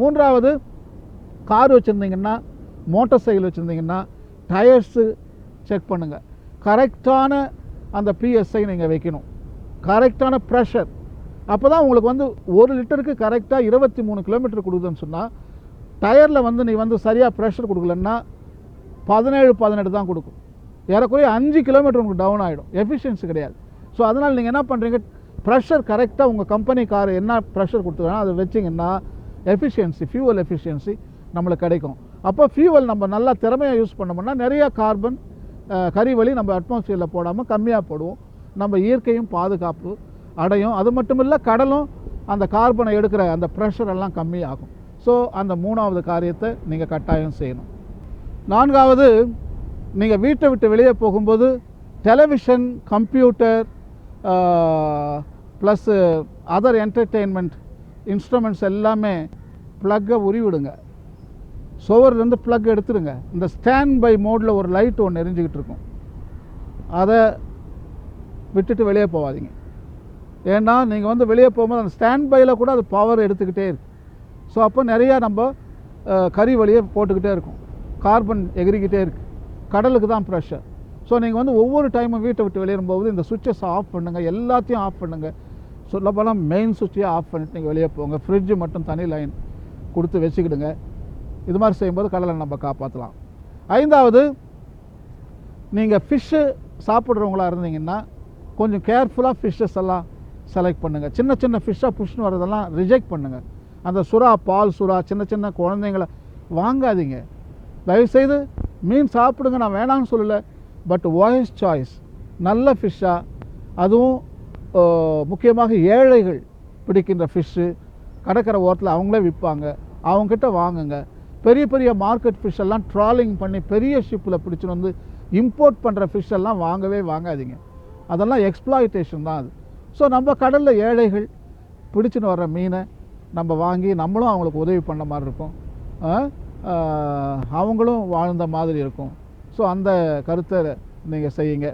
மூன்றாவது, கார் வச்சுருந்தீங்கன்னா, motor cycle வச்சுருந்தீங்கன்னா, டயர்ஸு செக் பண்ணுங்கள். கரெக்டான அந்த பிஎஸ்ஐ நீங்கள் வைக்கணும். கரெக்டான ப்ரெஷர். அப்போ தான் உங்களுக்கு வந்து 1 லிட்டருக்கு கரெக்டாக 23 கிலோமீட்டர் கொடுக்குதுன்னு சொன்னால், டயரில் வந்து நீ வந்து சரியாக ப்ரெஷர் கொடுக்கலன்னா 17 தான் கொடுக்கும். ஏறக்குறைய 5 கிலோமீட்டர் உங்களுக்கு டவுன் ஆகிடும். எஃபிஷியன்சி கிடையாது. ஸோ அதனால் நீங்கள் என்ன பண்ணுறீங்க, ப்ரெஷர் கரெக்டாக உங்கள் கம்பெனி கார் என்ன ப்ரெஷர் கொடுத்துருக்காங்க அதை வச்சிங்கன்னா எஃபிஷியன்சி, ஃபியூவல் எஃபிஷியன்சி நம்மளுக்கு கிடைக்கும். அப்போ ஃபியூவல் நம்ம நல்லா திறமையாக யூஸ் பண்ணோம்னா நிறையா கார்பன் கரிவழி நம்ம அட்மாஸ்பியரில் போடாமல் கம்மியாக போடுவோம். நம்ம இயற்கையும் பாதுகாப்பு அடையும். அது மட்டும் இல்லை, கடலும் அந்த கார்பனை எடுக்கிற அந்த ப்ரெஷர் எல்லாம் கம்மியாகும். ஸோ அந்த 3வது காரியத்தை நீங்கள் கட்டாயம் செய்யணும். 4வது, நீங்கள் வீட்டை விட்டு வெளியே போகும்போது television, computer plus other entertainment instruments எல்லாமே ப்ளக்கை உருவிடுங்க. சுவர்லேருந்து ப்ளக் எடுத்துடுங்க. இந்த ஸ்டாண்ட் பை மோடில் ஒரு லைட் ஒன்று எரிஞ்சிக்கிட்டு இருக்கும், அதை விட்டுட்டு வெளியே போகாதீங்க. ஏன்னா நீங்கள் வந்து வெளியே போகும்போது அந்த ஸ்டாண்ட் பையில் கூட அது பவர் எடுத்துக்கிட்டே இருக்குது. ஸோ அப்போ நிறையா நம்ம கறி வழியை போட்டுக்கிட்டே இருக்கும், கார்பன் எகிரிக்கிட்டே இருக்குது. கடலுக்கு தான் ப்ரெஷர். ஸோ நீங்கள் வந்து ஒவ்வொரு டைமும் வீட்டை விட்டு வெளியேறும்போது இந்த சுவிட்சஸ் ஆஃப் பண்ணுங்கள், எல்லாத்தையும் ஆஃப் பண்ணுங்கள். சொல்லப்போனால் மெயின் சுவிட்சையே ஆஃப் பண்ணிவிட்டு நீங்கள் வெளியே போங்க. ஃப்ரிட்ஜு மட்டும் தனி லைன் கொடுத்து வச்சுக்கிடுங்க. இது மாதிரி செய்யும்போது கடலை நம்ம காப்பாற்றலாம். 5வது, நீங்கள் ஃபிஷ்ஷு சாப்பிட்றவங்களா இருந்தீங்கன்னா கொஞ்சம் கேர்ஃபுல்லாக ஃபிஷ்ஷஸ் எல்லாம் செலக்ட் பண்ணுங்கள். சின்ன சின்ன ஃபிஷ்ஷாக புஷ்னு வரதெல்லாம் ரிஜெக்ட் பண்ணுங்கள். அந்த சுறா, பால் சுறா, சின்ன சின்ன குழந்தைங்களை வாங்காதீங்க. தயவுசெய்து மீன் சாப்பிடுங்க, நான் வேணான்னு சொல்லலை. பட் வாய்ஸ் சாய்ஸ் நல்ல ஃபிஷ்ஷாக, அதுவும் முக்கியமாக ஏழைகள் பிடிக்கின்ற ஃபிஷ்ஷு கடற்கரை ஓரத்தில் அவங்களே விற்பாங்க, அவங்கக்கிட்ட வாங்குங்க. பெரிய பெரிய மார்க்கெட் ஃபிஷ் எல்லாம் ட்ராலிங் பண்ணி பெரிய ஷிப்பில் பிடிச்சின்னு வந்து இம்போர்ட் பண்ணுற ஃபிஷ் எல்லாம் வாங்கவே வாங்காதீங்க. அதெல்லாம் எக்ஸ்ப்ளாய்டேஷன் தான் அது. ஸோ நம்ம கடலில் ஏழைகள் பிடிச்சின்னு வர்ற மீனை நம்ம வாங்கி நம்மளும் அவங்களுக்கு உதவி பண்ண மாதிரி இருக்கும், அவங்களும் வாழ்ந்த மாதிரி இருக்கும். ஸோ அந்த கருத்தை நீங்கள் செய்யுங்க.